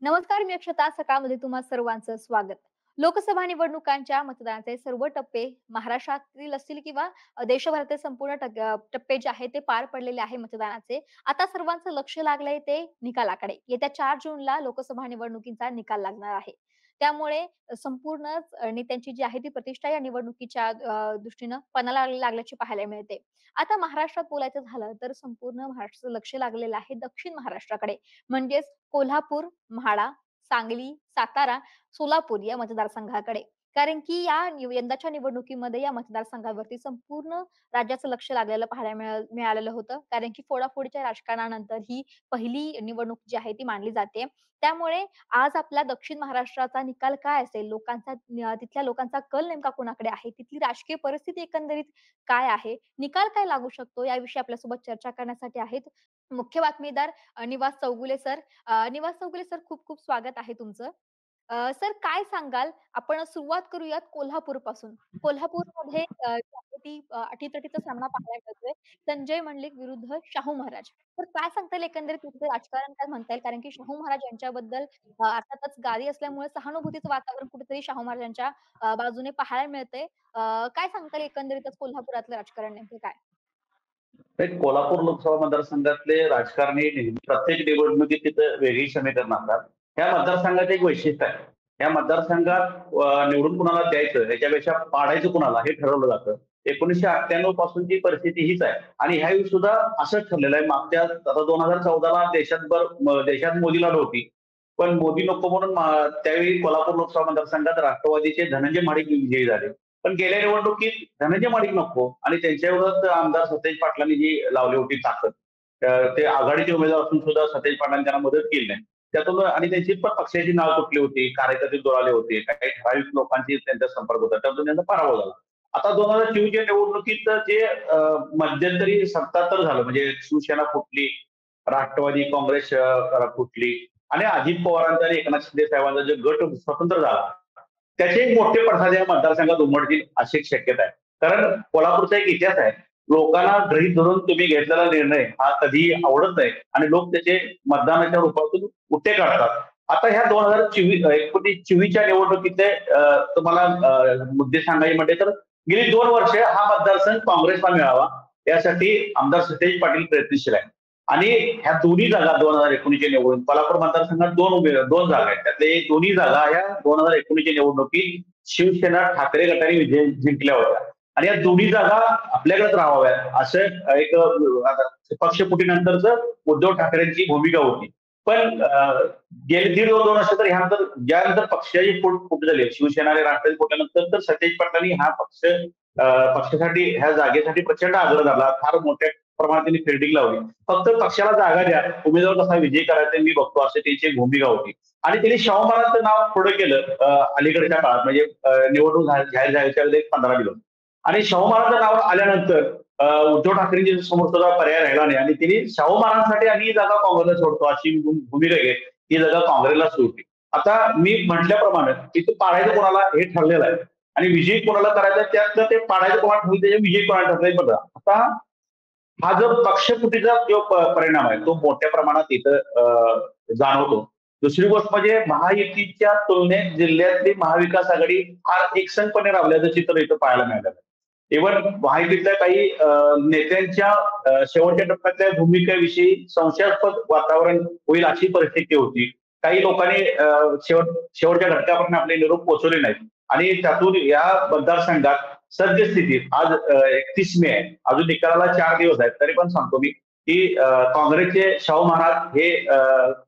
नमस्कार, मी अक्षता. सकाळमध्ये तुम्हा सर्वांचं स्वागत. लोकसभा निवडणुकांच्या मतदानाचे सर्व टप्पे महाराष्ट्रातील असतील किंवा देशभरातील संपूर्ण टप्पे जे आहेत ते पार पडलेले आहे मतदानाचे. आता सर्वांचं लक्ष लागलंय ते निकालाकडे. येत्या 4 जूनला लोकसभा निवडणुकीचा निकाल लागणार आहे. त्यामुळे संपूर्णच नेत्यांची जी आहे ती प्रतिष्ठा या निवडणुकीच्या दृष्टीनं पणाला लागल्याची पाहायला मिळते. आता महाराष्ट्रात बोलायचं झालं तर संपूर्ण महाराष्ट्राचं लक्ष लागलेलं आहे दक्षिण महाराष्ट्राकडे. म्हणजेच कोल्हापूर, म्हाडा, सांगली, सातारा, सोलापूर या मतदारसंघाकडे. कारण की यंदाच्या निवडणुकीमध्ये या मतदारसंघावरती संपूर्ण राज्याचं लक्ष लागलेलं पाहायला मिळालेलं होतं. कारण की फोडाफोडीच्या राजकारणानंतर ही पहिली निवडणूक जी आहे ती मानली जाते. त्यामुळे आज आपला दक्षिण महाराष्ट्राचा निकाल काय असेल? तिथल्या लोकांचा कल नेमका कोणाकडे आहे? तिथली राजकीय परिस्थिती एकंदरीत काय आहे? निकाल काय लागू शकतो? याविषयी आपल्यासोबत चर्चा करण्यासाठी आहेत मुख्य बातमीदार निवास चौगुले सर. निवास चौगुले सर, खूप खूप स्वागत आहे तुमचं. सर, काय सांगाल? आपण सुरुवात करूयात कोल्हापूरपासून. कोल्हापूरमध्ये जी आहे ती अटीतटीचा सामना पाहायला मिळतोय. संजय मंडलिक विरुद्ध शाहू महाराज. तर काय सांगता येईल एकंदरीत तिथलं राजकारण काय म्हणता येईल? कारण की शाहू महाराज यांच्याबद्दल अर्थातच गादी असल्यामुळे सहानुभूतीचं वातावरण कुठेतरी शाहू महाराजांच्या बाजूने पाहायला मिळतंय. काय सांगता येईल एकंदरीतच कोल्हापुरातलं राजकारण नेमकं काय? कोल्हापूर लोकसभा मतदारसंघातले राजकारणी नेहमी प्रत्येक निवडणुकीत तिथं वेगळी समीकरणं असतात. ह्या मतदारसंघाचं एक वैशिष्ट्य आहे. या मतदारसंघात निवडून कुणाला द्यायचं याच्यापेक्षा पाडायचं कुणाला हे ठरवलं जातं. 1998 पासूनची परिस्थिती हीच आहे आणि ह्यावेळी सुद्धा असंच ठरलेलं आहे. मागच्या आता 2014ला देशात मोदी लाट होती. पण मोदी नको म्हणून त्यावेळी कोल्हापूर लोकसभा मतदारसंघात राष्ट्रवादीचे धनंजय महाडिक विजयी झाले. पण गेल्या निवडणुकीत धनंजय महाडिक नको आणि त्यांच्या विरोधात आमदार सतेज पाटलांनी जी लावली होती ताकद, ते आघाडीचे उमेदवार असून सुद्धा सतेज पाटलांनी त्यांना मदत केली नाही. त्यातून आणि त्यांची पण पक्षाची नाव तुटली होती, कार्यकर्ते दुरावले होते, काही ठराविक लोकांची त्यांचा संपर्क होता, त्यातून त्यांचा पराभव झाला. आता 2024च्या निवडणुकीत जे मध्यंतरी सत्ता तर झालं, म्हणजे शिवसेना फुटली, राष्ट्रवादी काँग्रेस फुटली आणि अजित पवारांचा आणि एकनाथ शिंदे साहेबांचा जो गट स्वतंत्र झाला, त्याचे एक मोठे पडसाद या मतदारसंघात उमटतील अशी एक शक्यता आहे. कारण कोल्हापूरचा एक इतिहास आहे. लोकांना गृहीत धरून तुम्ही घेतलेला निर्णय हा कधीही आवडत नाही आणि लोक त्याचे मतदानाच्या रूपातून उट्टे काढतात. आता ह्या 2024च्या निवडणुकीतले तुम्हाला मुद्दे सांगायचे म्हटले तर गेली 2 वर्ष हा मतदारसंघ काँग्रेसला मिळावा यासाठी आमदार सतेज पाटील प्रयत्नशील आहे. आणि ह्या दोन्ही जागा 2019च्या निवडणूक कोल्हापूर मतदारसंघात दोन जागा आहेत. त्यातले दोन्ही जागा ह्या 2019च्या निवडणुकीत शिवसेना ठाकरे गटाने विजय जिंकल्या होत्या आणि या दोन्ही जागा आपल्याकडेच राहाव्यात असं एक पक्षफुटीनंतरच उद्धव ठाकरेंची भूमिका होती. पण गेले 1.5-2 वर्ष तर ह्यानंतर ज्यानंतर पक्षाची फूट झाली, शिवसेना आणि राष्ट्रवादी फुटल्यानंतर तर सतेज पाटलांनी हा पक्षासाठी ह्या जागेसाठी प्रचंड आग्रह धरला. फार मोठ्या प्रमाणात त्यांनी फिल्डिंग लावली. फक्त पक्षाला जागा द्या, उमेदवार कसा विजय करायचा मी बघतो असं त्यांची भूमिका होती. आणि त्यांनी शाहू महाराजांचं नाव पुढे केलं अलीकडच्या काळात, म्हणजे निवडणूक जाहीर झाल्याच्या वेळेस 15 दिवस. आणि शाहू महाराजांचं नाव आल्यानंतर उद्धव ठाकरेंच्या समोर सुद्धा पर्याय राहिला नाही आणि त्यांनी शाहू महाराजांसाठी आणि ही जागा काँग्रेसला सोडतो अशी भूमिका घेत ही जागा काँग्रेसला सोडली. आता मी म्हटल्याप्रमाणे तिथे पाडायचं कोणाला हे ठरलेलं आहे आणि विजय कोणाला करायचा त्यातलं ते पाडायचं कोणाला ठरलं त्याचे विजय कोणाला ठरलंय बघा. आता हा जो पक्षफुटीचा जो परिणाम आहे तो मोठ्या प्रमाणात इथं जाणवतो. दुसरी गोष्ट म्हणजे महायुतीच्या तुलनेत जिल्ह्यातली महाविकास आघाडी फार एकसंघपणे राबल्याचं चित्र इथं पाहायला मिळालं. इव्हन महायुतीतल्या काही नेत्यांच्या शेवटच्या टप्प्यातल्या भूमिकेविषयी संशयास्पद वातावरण होईल अशी परिस्थिती होती. काही लोकांनी शेवटच्या घटकापर्यंत आपले निरोप पोहोचवले नाहीत आणि त्यातून या मतदारसंघात सद्यस्थितीत आज 31 मे आहे, अजून निकालाला 4 दिवस आहेत, तरी पण सांगतो मी की काँग्रेसचे शाहू महाराज हे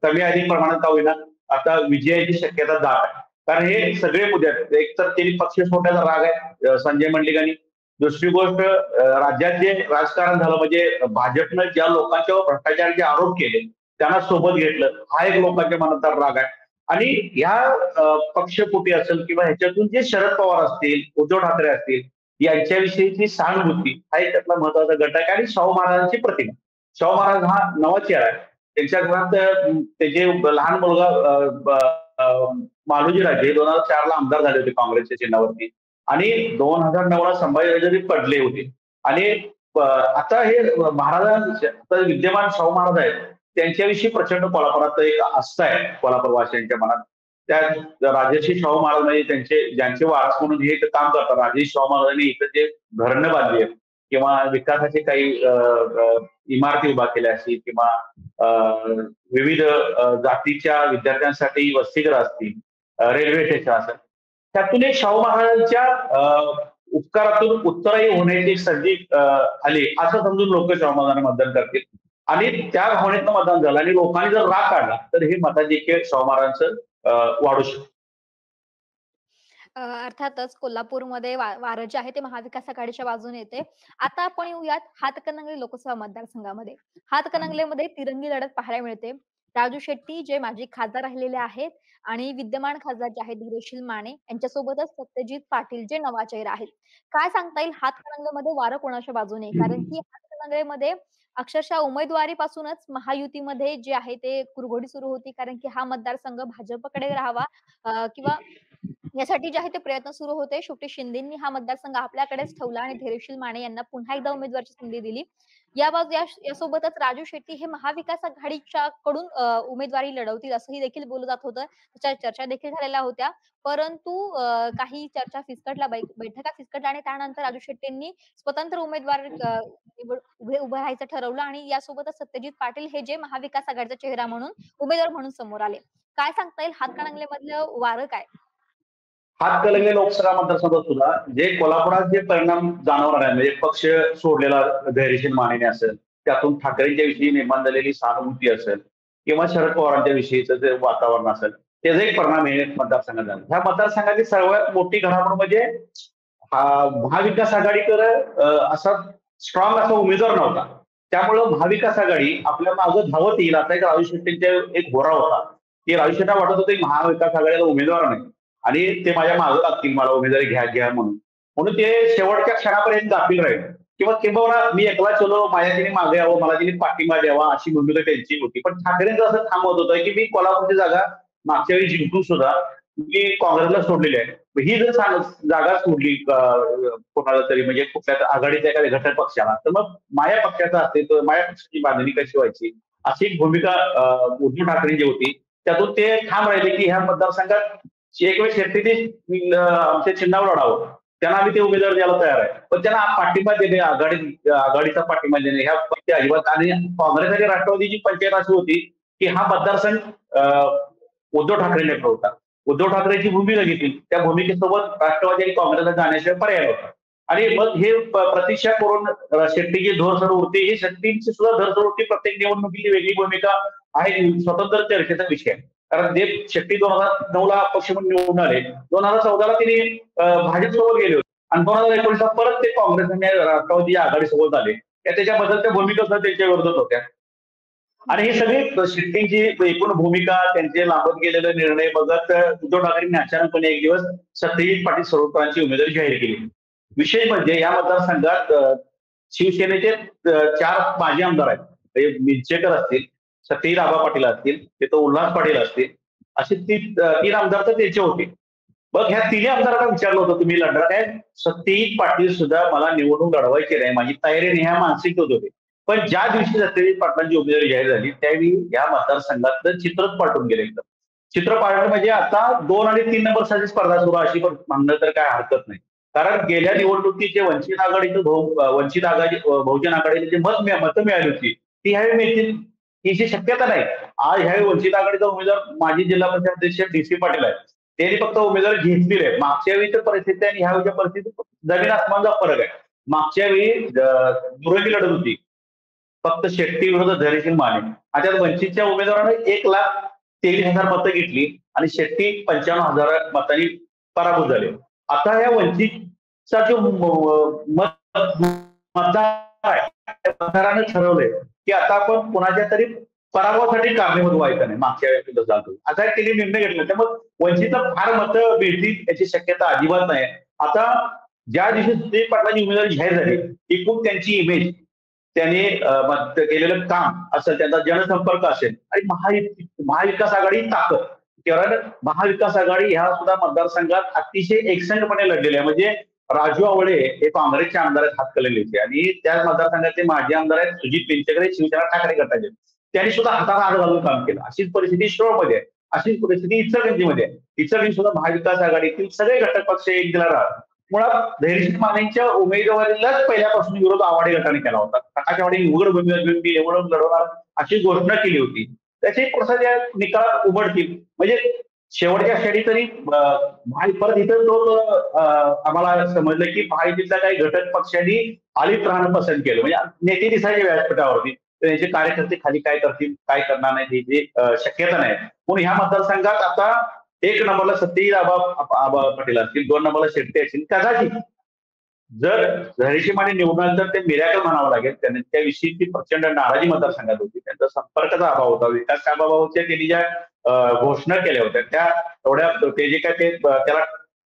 कमी अधिक प्रमाणात का होईना आता विजयाची शक्यता दाट आहे. कारण हे सगळे मुद्दे आहेत. एक तर त्यांनी पक्ष सोडण्याचा राग आहे संजय मंडलिकांनी. दुसरी गोष्ट राज्यात जे राजकारण झालं म्हणजे भाजपनं ज्या लोकांच्यावर भ्रष्टाचाराचे आरोप केले त्यांना सोबत घेतलं, हा एक लोकांच्या मनातला राग आहे. आणि ह्या पक्षफुटी असेल किंवा ह्याच्यातून जे शरद पवार असतील, उद्धव ठाकरे असतील यांच्याविषयीची सहानुभूती हा एक त्यातला महत्वाचा गट आहे. आणि शाहू महाराजांची प्रतिमा, शाहू महाराज हा नवा चेहरा आहे. त्यांच्या घरात त्याचे लहान मुलगा मालोजी राजे 2004ला आमदार झाले होते काँग्रेसच्या चिन्हावरती आणि 2009ला संभाजीराजे पडले होते. आणि आता हे महाराज विद्यमान शाहू महाराज आहेत त्यांच्याविषयी प्रचंड कोल्हापुरात एक आस्था आहे कोल्हापूरवासियांच्या मनात. त्या राजर्षी शाहू महाराज म्हणजे ज्यांचे वारस म्हणून हे इथं काम करतात. राजर्षी शाहू महाराजांनी इथं जे धरणं बांधली आहेत किंवा विकासाचे काही इमारती उभा केल्या असतील किंवा विविध जातीच्या विद्यार्थ्यांसाठी वसतिगृह असतील, रेल्वे स्टेशन असेल, त्यातून एक शाहू महाराजांच्या उपकारातून उत्तरायी होण्याची संधी आली असं समजून लोक शाहू महाराजांना मतदान करतील आणि त्या भावनेतनं मतदान झालं आणि लोकांनी जर राग काढला तर हे मताधिक्य शाहू महाराजांचं वाढू शकतं. अर्थातच कोल्हापूरमध्ये वारं जे आहे ते महाविकास आघाडीच्या बाजूने येते. आता आपण येऊयात हातकणंगले लोकसभा मतदारसंघामध्ये. हातकणंगलेमध्ये तिरंगी लढत पाहायला मिळते. राजू शेट्टी जे माजी खासदार राहिलेले आहेत आणि विद्यमान खासदार जे आहेत धैर्यशील माने यांच्यासोबतच सत्यजित पाटील जे नवा चेहरा आहेत. काय सांगता येईल हातकणंगलेमध्ये वारं कोणाच्या बाजूने? कारण की हातकणंगलेमध्ये अक्षरशः उमेदवारीपासूनच महायुतीमध्ये जे आहे ते कुरघोडी सुरू होती. कारण की हा मतदारसंघ भाजपकडे राहावा किंवा यासाठी जे आहे ते प्रयत्न सुरू होते. शेवटी शिंदेंनी हा मतदारसंघ आपल्याकडेच ठेवला आणि धैर्यशील माने यांना पुन्हा एकदा उमेदवारीची संधी दिली. यासोबतच राजू शेट्टी हे महाविकास आघाडीच्या कडून उमेदवारी लढवतील असंही देखील बोललं जात होतं. त्याच्या चर्चा देखील झालेल्या होत्या. परंतु काही चर्चा फिसकटल्या, बैठका फिसकटल्या आणि त्यानंतर राजू शेट्टींनी स्वतंत्र उमेदवार उभं राहायचं ठरवलं आणि यासोबतच सत्यजित पाटील हे जे महाविकास आघाडीचा चेहरा म्हणून उमेदवार म्हणून समोर आले. काय सांगता येईल हातकणंगलेमधलं वारं काय? हातकणंगले लोकसभा मतदारसंघात सुद्धा जे कोल्हापुरात जे परिणाम जाणवणार आहे म्हणजे पक्ष सोडलेला धैर्यशील मानेने असेल, त्यातून ठाकरेंच्या विषयी निर्माण झालेली सहानुभूती असेल किंवा शरद पवारांच्या विषयीचं जे वातावरण असेल, त्याचा एक परिणाम हे मतदारसंघात झाला. ह्या मतदारसंघाची सर्वात मोठी घडामोड म्हणजे महाविकास आघाडीकडे असा स्ट्रॉंग असा उमेदवार नव्हता. त्यामुळं महाविकास आघाडी आपल्या मागं धावत येईल असा एक राजू शेट्टींचा एक घोरा होता की राजू शेट्टी वाटत होतं की महाविकास आघाडीला उमेदवार नाही आणि ते माझ्या मागं लागतील मला उमेदवारी घ्या म्हणून ते शेवटच्या क्षणापर्यंत गाफील राहील किंवा किंवा मी एकला चलो माझ्या तिने मागे यावं मला तिने पाठिंबा द्यावा अशी भूमिका त्यांची होती. पण ठाकरेंचं असं थांबवत होतं की मी कोल्हापूरची जागा मागच्या वेळी जिंकून सुद्धा मी काँग्रेसला सोडलेली आहे. ही जर जागा सोडली कोणाला तरी म्हणजे कुठल्या आघाडीच्या एखाद्या घटक पक्षाला तर मग माझ्या पक्षाचा असेल तर माझ्या पक्षाची बांधणी कशी व्हायची अशी एक भूमिका उद्धव ठाकरे जी होती त्यातून ते ठाम राहिले की ह्या मतदारसंघात एक वेळ शेट्टी आमच्या चिन्हावर लढावं त्यांना आम्ही ते उमेदवार द्यायला तयार आहे. पण त्यांना पाठिंबा देणे आघाडीचा पाठिंबा देणे ह्या पक्ष अजिबात आणि काँग्रेस आणि राष्ट्रवादीची पंचायत अशी होती की हा मतदारसंघ उद्धव ठाकरेंनी होता. उद्धव ठाकरेंची भूमिका घेतली त्या भूमिकेसोबत राष्ट्रवादी आणि काँग्रेसला जाण्याशिवाय पर्याय होता आणि मग हे प्रतीक्षा करून शेट्टीची धोरसर वृत्ती ही शेट्टींची सुद्धा धरसर वृत्ती प्रत्येक निवडणुकीची वेगळी भूमिका आहे स्वतंत्र चर्चेचा विषय आहे. कारण देव शेट्टी 2009ला पक्ष म्हणून निवडून आले 2014ला त्यांनी भाजपसोबत गेले होते आणि 2019ला परत ते काँग्रेस आणि राष्ट्रवादी आघाडीसोबत आले त्याच्या बदलत्या भूमिका सुद्धा त्यांच्या विरोधात होत्या आणि ही सगळी शेट्टींची एकूण भूमिका त्यांचे लांबत गेलेले निर्णय बघत उद्धव ठाकरेंनी अचानकपणे एक दिवस सत्यजित पाटील सरोडकरांची उमेदवारी जाहीर केली. विशेष म्हणजे या मतदारसंघात शिवसेनेचे 4 माजी आमदार आहेत. मिंचेकर असतील, सत्यजित आबा पाटील असतील, तिथं उल्हास पाटील असतील असे 3 आमदार तर त्याचे होते. मग ह्या 3 आमदारांना विचारलं होतं तुम्ही लढणार काय? सत्यजित पाटील सुद्धा मला निवडणूक लढवायची नाही माझी तयारी नाही ह्या मानसिक होते. पण ज्या दिवशी सत्यजित पाटलांची उमेदवारी जाहीर झाली त्यावेळी या मतदारसंघातलं चित्रच पाठवून गेले. एकदम चित्र पाठवलं म्हणजे आता 2 आणि 3 नंबरसाठी स्पर्धा सुरू अशी पण म्हणणं तर काय हरकत नाही. कारण गेल्या निवडणुकीचे वंचित आघाडी बहुजन आघाडीला जे मतं मिळाली होती ती ह्यावेळी मिळतील ही शक्यता नाही. आज ह्यावेळी वंचित आघाडीचा उमेदवार माजी जिल्हा परिषद अध्यक्ष DC पाटील आहेत. त्यांनी फक्त उमेदवार घेतलेले आहे. मागच्या वेळीच्या परिस्थिती आणि ह्यावेळीच्या परिस्थितीत जमीन आसमानचा फरक आहे. मागच्या वेळी दुरंगी लढत होती फक्त शेट्टी विरुद्ध धैर्यशील माने आणि त्यात वंचितच्या उमेदवाराने 1,23,000 मतं घेतली आणि शेट्टी 55,000 मतांनी पराभूत झाले. आता या वंचितचा जो मतदार आहे मतदाराने ठरवलंय की आता आपण कुणाच्या तरी पराभवासाठी कारणीभूत व्हायचं नाही. मागच्या वेळेला जातो असा त्यांनी निर्णय घेतला त्यामुळे वंचितला फार मतं मिळतील याची शक्यता अजिबात नाही. आता ज्या दिवशी सत्यजित पाटलांची उमेदवारी जाहीर झाली एकूण त्यांची इमेज त्यांनी केलेलं काम असेल त्यांचा जनसंपर्क असेल आणि महाविकास आघाडी ताकद कारण महाविकास आघाडी ह्या सुद्धा मतदारसंघात अतिशय एकसंघपणे लढलेले आहे. म्हणजे राजू आवळे हे काँग्रेसचे आमदार आहेत हातकणंगलेचे आणि त्या मतदारसंघाचे माजी आमदार आहेत सुजित मिंचेकर शिवसेना ठाकरे गटाचे त्यांनी सुद्धा हाताला हात घालून काम केलं. अशीच परिस्थिती शिरोळमध्ये आहे. अशीच परिस्थिती इचलकरंजीमध्ये आहे. इचलकरंजी सुद्धा महाविकास आघाडीतील सगळे घटक पक्ष एक दिला राहतात. मुळात धैर्यशील मानेंच्या उमेदवारीलाच पहिल्यापासून विरोध आवाडे गटाने केला होता. प्रकाश आवाडे उघड भूमिका निवडून लढवणार अशी घोषणा केली होती. त्याचे प्रसाद या निकालात उमटतील. म्हणजे शेवटच्या क्षणी तरी परत इथं तो आम्हाला समजलं की महायुतीतल्या काही घटक पक्षांनी आलीत राहणं पसंत केलं. म्हणजे नेते दिसायचे व्यासपीठावरती. त्यांचे कार्यकर्ते खाली काय करतील, काय करणार नाही हे शक्यता नाही. म्हणून ह्या मतदारसंघात आता 1 नंबरला सत्यजित आबा पटेल असतील, 2 नंबरला शेट्टी असतील. कदाचित जर धैर्यशील माने निवडून आले तर ते मिरॅकल म्हणावं लागेल. त्यांनी त्याविषयीची प्रचंड नाराजी मतदारसंघात होती. त्यांचा संपर्काचा अभाव होता. विकास कामाबाबतच्या त्यांनी ज्या घोषणा केल्या होत्या त्या एवढ्या ते जे काय ते त्याला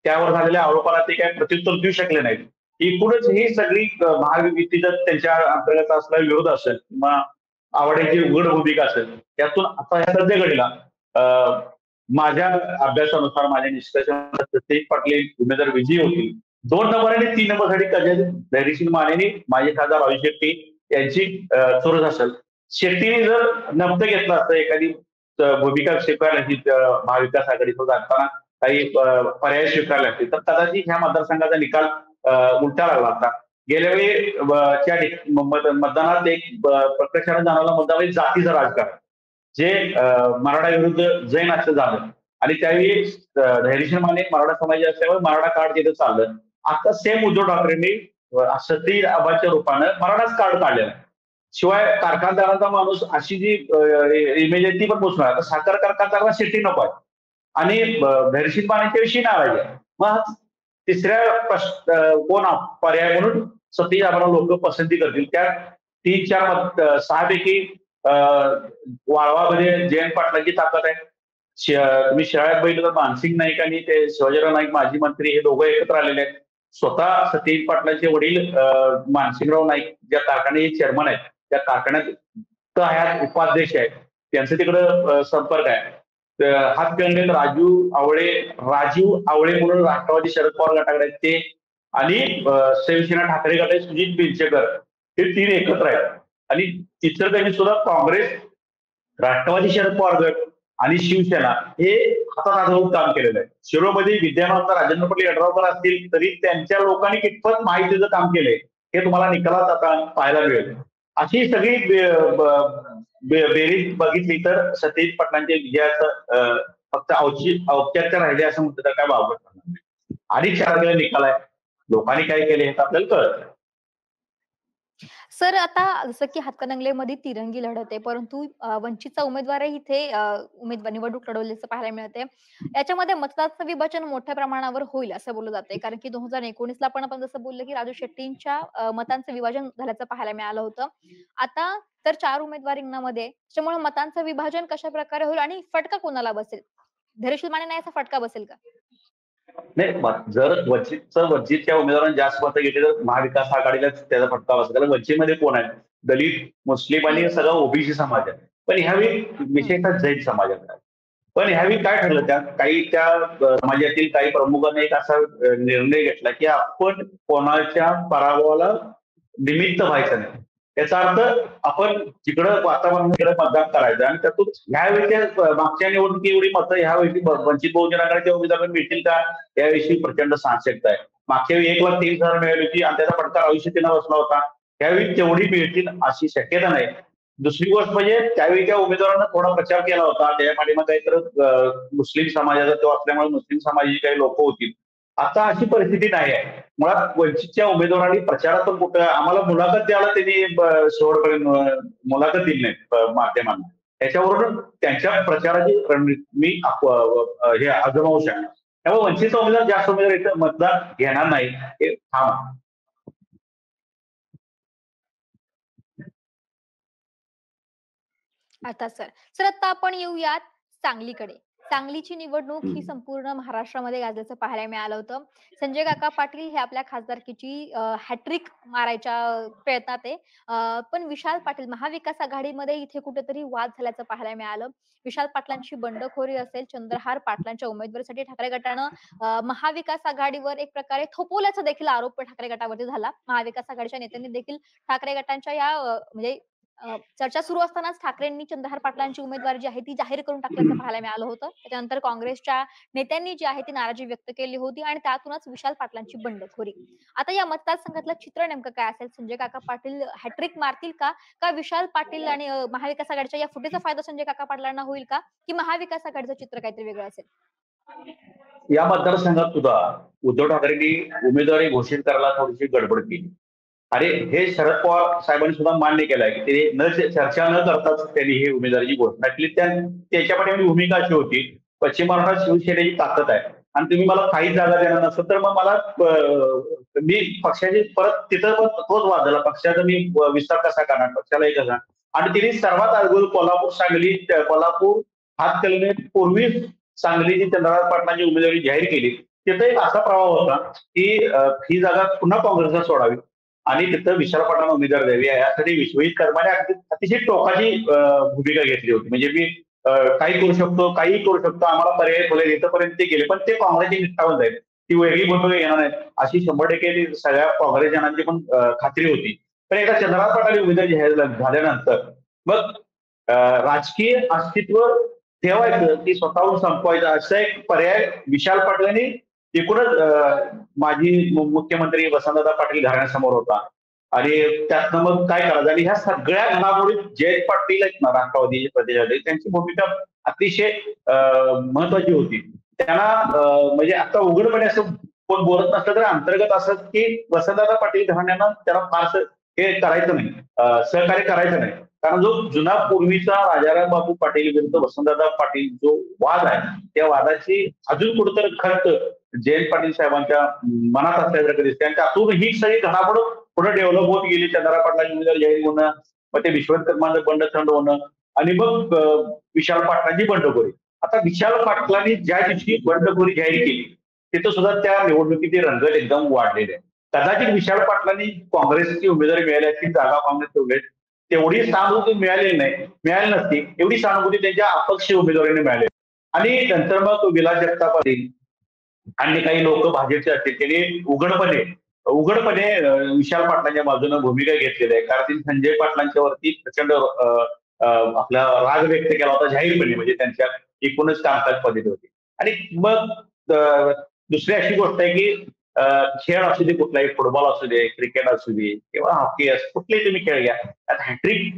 त्यावर झालेल्या आरोपाला ते काय प्रत्युत्तर देऊ शकले नाहीत. एकूणच ही सगळी महायुतीचा त्यांच्या अंतर्गत असलेला विरोध असेल किंवा आवाड्याची उघड भूमिका असेल त्यातून आता ह्या सध्या घडीला माझ्या अभ्यासानुसार माझ्या निष्कर्षानुसार सत्यजित पाटील उमेदवार विजयी होतील. 2 नंबर आणि 3 नंबरसाठी कदाचित धैर्यशील मानेनी माजी खासदार राजू शेट्टी यांची चोरस असेल. शेट्टीने जर नमतं घेतलं असतं एखादी भूमिका स्वीकारली महाविकास आघाडीसोबत असताना काही पर्याय स्वीकारले असतील तर कदाचित ह्या मतदारसंघाचा निकाल उलटा लागला असता. गेल्या वेळी मतदानात एक प्रकर्षाने जाणवला मुद्दा म्हणजे जातीचं राजकारण जे मराठा विरुद्ध जैन असं झालं आणि त्यावेळी धैर्यशील माने मराठा समाज असल्यामुळे मराठा कार्ड तिथं चाललं. आता सेम उद्धव ठाकरेंनी सती आबाच्या रूपानं मराठाच कार्ड काढलेला. शिवाय कारखानदाराचा माणूस अशी जी इमेज आहे ती पण पोचणार. आता साखर कारखानदारांना शेती नको आहे आणि धैर्यशील मानेच्या विषयी नाराज आहे. मग तिसऱ्या कोण पर्याय म्हणून सती आबाला लोक पसंती करतील. त्यात 3-4 6 पैकी वाळवामध्ये जयंत पाटलांची ताकद आहे. तुम्ही शाळेत बघितलं तर मानसिंग नाईक आणि ते शिवाजीराव नाईक माजी मंत्री हे दोघं एकत्र आलेले आहेत. स्वतः सतीश पाटलांचे वडील मानसिंगराव नाईक ज्या कारखान्याचे चेअरमन आहेत त्या कारखान्यात हयात उपाध्यक्ष आहेत. त्यांचे तिकडं संपर्क आहे. हातकणंगलेत राजीव आवळे म्हणून राष्ट्रवादी शरद पवार गटाकडे आहेत ते आणि शिवसेना ठाकरे गट आहे सुजित बिनचेकर हे 3 एकत्र आहेत. आणि तिथं त्यांनी सुद्धा काँग्रेस, राष्ट्रवादी शरद पवार गट आणि शिवसेना हे हातात हात काम केलेलं आहे. शिरोमध्ये विद्यमान राजेंद्र पाटील यड्रावकर असतील तरी त्यांच्या लोकांनी कितपत माहितीचं काम केलंय हे तुम्हाला निकालात आता पाहायला मिळेल. अशी सगळी बेरीज बघितली तर सत्यजित पाटलांच्या विजयाचं फक्त औपचारिक राहिले असं म्हणतं तर काय वावगं ठरणार नाही. आणि 4 निकाल आहे. लोकांनी काय केले हे आपल्याला कळत. सर आता जसं की हातकणंगलेमध्ये तिरंगी लढत आहे, परंतु वंचितचा उमेदवारही इथे निवडणूक लढवल्याचं पाहायला मिळते. याच्यामध्ये मतदारांचं विभाजन मोठ्या प्रमाणावर होईल असं बोललं जातंय. कारण की 2019ला पण आपण जसं बोललं की राजू शेट्टींच्या मतांचं विभाजन झाल्याचं पाहायला मिळालं होतं. आता तर 4 उमेदवार रिंगणामध्ये त्याच्यामुळे मतांचं विभाजन कशाप्रकारे होईल आणि फटका कोणाला बसेल? धैर्यशील माने नाही असा फटका बसेल का? नाही जर वंचितच्या उमेदवारांनी जास्त मतं घेतली तर महाविकास आघाडीला त्याचा फटका बसला. कारण वंचितमध्ये कोण आहे? दलित, मुस्लिम आणि सगळा ओबीसी समाज आहे. पण ह्यावेळी विशेषतः जैन समाजात आहे. पण ह्यावेळी काय ठरलं काही त्या समाजातील काही प्रमुखांनी एक असा निर्णय घेतला की आपण कोणाच्या पराभवाला निमित्त व्हायचं नाही. याचा अर्थ आपण जिकडं वातावरण मतदान करायचं आणि त्यातून ह्यावेळी मागच्या निवडणुकी एवढी मतं ह्यावेळी वंचित बहुजन आघाडीच्या उमेदवारांना मिळतील का याविषयी प्रचंड साशंकता आहे. मागच्या वेळी 1,03,000 मिळाली होती आणि त्याचा फटका राजू शेट्टींना बसला होता. त्यावेळी तेवढी मिळतील अशी शक्यता नाही. दुसरी गोष्ट म्हणजे त्यावेळी त्या उमेदवारांना थोडा प्रचार केला होता. त्या पाठीमागे तर मुस्लिम समाजाचा तो असल्यामुळे मुस्लिम समाजाची काही लोक होती. आता अशी परिस्थिती नाही आहे. मुळात वंचितच्या उमेदवारांनी प्रचारातून कुठं आम्हाला मुलाखत द्यायला त्यांनी शेवटपर्यंत मुलाखत दिली नाही माध्यमांना. त्याच्यावरून त्यांच्या प्रचाराची रणनीती मी हे आजमावू शकतो. त्यामुळे वंचितचा उमेदवार जास्त उमेदवार मतदान घेणार नाही हे ठाम. आता सर आता आपण येऊयात सांगलीकडे. सांगलीची निवडणूक ही संपूर्ण महाराष्ट्रामध्ये गाजल्याचं पाहायला मिळालं होतं. संजय काका पाटील हे आपल्या खासदारकीची हॅट्रिक मारायच्या प्रयत्नात आहे. पण विशाल पाटील महाविकास आघाडीमध्ये इथे कुठेतरी वाद झाल्याचं पाहायला मिळालं. विशाल पाटलांची बंडखोरी असेल, चंद्रहार पाटलांच्या उमेदवारीसाठी ठाकरे गटानं महाविकास आघाडीवर एक प्रकारे थोपवल्याचा देखील आरोप ठाकरे गटावरती झाला. महाविकास आघाडीच्या नेत्यांनी देखील ठाकरे गटांच्या या म्हणजे चर्चा सुरू असतानाच ठाकरेंनी चंद्रहार पाटलांची उमेदवारी जी आहे ती जाहीर करून टाकल्याचं पाहायला मिळालं होतं. त्याच्यानंतर काँग्रेसच्या नेत्यांनी जी आहे ती नाराजी व्यक्त केली होती आणि त्यातूनच विशाल पाटलांची बंडखोरी. आता या मतदारसंघातलं चित्र नेमकं काय असेल? संजय काका पाटील हॅट्रिक मारतील का? का विशाल पाटील आणि महाविकास आघाडीच्या या फुटीचा फायदा संजय काका पाटलांना होईल का? की महाविकास आघाडीचं चित्र काहीतरी वेगळं असेल? या मतदारसंघात सुद्धा उद्धव ठाकरेंनी उमेदवारी घोषित करायला थोडीशी गडबड केली. आणि हे शरद पवार साहेबांनी सुद्धा मान्य केलंय की ते चर्चा न करताच त्यांनी ही उमेदवारीची घोषणा केली. त्याच्या पाठीमागे भूमिका अशी होती, पश्चिम महाराष्ट्रात शिवसेनेची ताकद आहे आणि तुम्ही मला काही जागा देणार नसेल तर मग मला मी पक्षाची परत तिथं पण तोच वाद झाला, पक्षाचा मी विस्तार कसा करणार, पक्षाला हे कसा. आणि तिने सर्वात अगोदर कोल्हापूर सांगली कोल्हापूर हातकणंगले पूर्वी सांगलीची चंद्रहार पाटलांची उमेदवारी जाहीर केली. तिथं एक असा प्रभाव होता की ही जागा पुन्हा काँग्रेसला सोडावी आणि तिथं विशाल पाटलांना उमेदवार द्यावी यासाठी विश्वजित कर्माने अतिशय टोकाची भूमिका घेतली होती. म्हणजे मी काही करू शकतो, काही करू शकतो, आम्हाला पर्याय खोले इथपर्यंत ते गेले. पण ते काँग्रेसची निष्ठावंत आहेत, ती वेगळी भूमिका घेणार नाहीत अशी 100% सगळ्या काँग्रेस जनांची पण खात्री होती. पण एकदा चंद्रहार पाटलांची उमेदवारी जाहीर झाल्यानंतर मग राजकीय अस्तित्व ठेवायचं की स्वतःहून संपवायचं असा एक पर्याय विशाल पाटलांनी एकूणच माजी मुख्यमंत्री वसंतदादा पाटील घराण्यासमोर होता. आणि त्यातनं मग काय करायचं आणि ह्या सगळ्या घडामोडीत जयंत पाटील आहेत ना राष्ट्रवादीचे प्रदेशाध्यक्ष, त्यांची भूमिका अतिशय महत्वाची होती. त्यांना म्हणजे आता उघडपणे असं कोण बोलत नसलं तर अंतर्गत असं की वसंतदादा पाटील घराण्यानं त्याला फारसं हे करायचं नाही, सहकार्य करायचं नाही. कारण जो जुना पूर्वीचा राजाराम बापू पाटील विरुद्ध वसंतदादा पाटील जो वाद आहे त्या वादाची अजून कुठंतरी खर्च जयंत पाटील साहेबांच्या मनात असल्यासारखं दिसते आणि त्यातून ही सगळी घडामोड पुढे डेव्हलप होत गेली. चंद्रहार पाटलांची उमेदवार जाहीर होणं, मग ते विश्वकर्माचं बंड थंड होणं आणि मग विशाल पाटलांची बंडखोरी. आता विशाल पाटलांनी ज्या दिवशी बंडखोरी जाहीर केली तिथं सुद्धा त्या निवडणुकीचे रंगत एकदम वाढलेले आहे. कदाचित विशाल पाटलांनी काँग्रेसची उमेदवारी मिळाली असती, जागा काँग्रेस ठेवले, तेवढी सहानुभूती मिळालेली नाही, मिळाली नसती एवढी सहानुभूती त्यांच्या अपक्ष उमेदवारीने मिळाली. आणि नंतर मग विलास जगताप पाटील आणि काही लोक भाजपचे असतील त्यांनी उघडपणे विशाल पाटलांच्या बाजूने भूमिका घेतलेली आहे. कारण त्यांनी संजय पाटलांच्या वरती प्रचंड आपला राग व्यक्त केला होता जाहीरपणे, म्हणजे त्यांच्या एकूणच कामकाज पद्धती होती. आणि मग दुसरी अशी गोष्ट आहे की खेळ असू दे, कुठलाही फुटबॉल असू दे, क्रिकेट असू दे किंवा हॉकी असू, कुठलेही तुम्ही खेळ घ्या, त्यात हॅट्रिक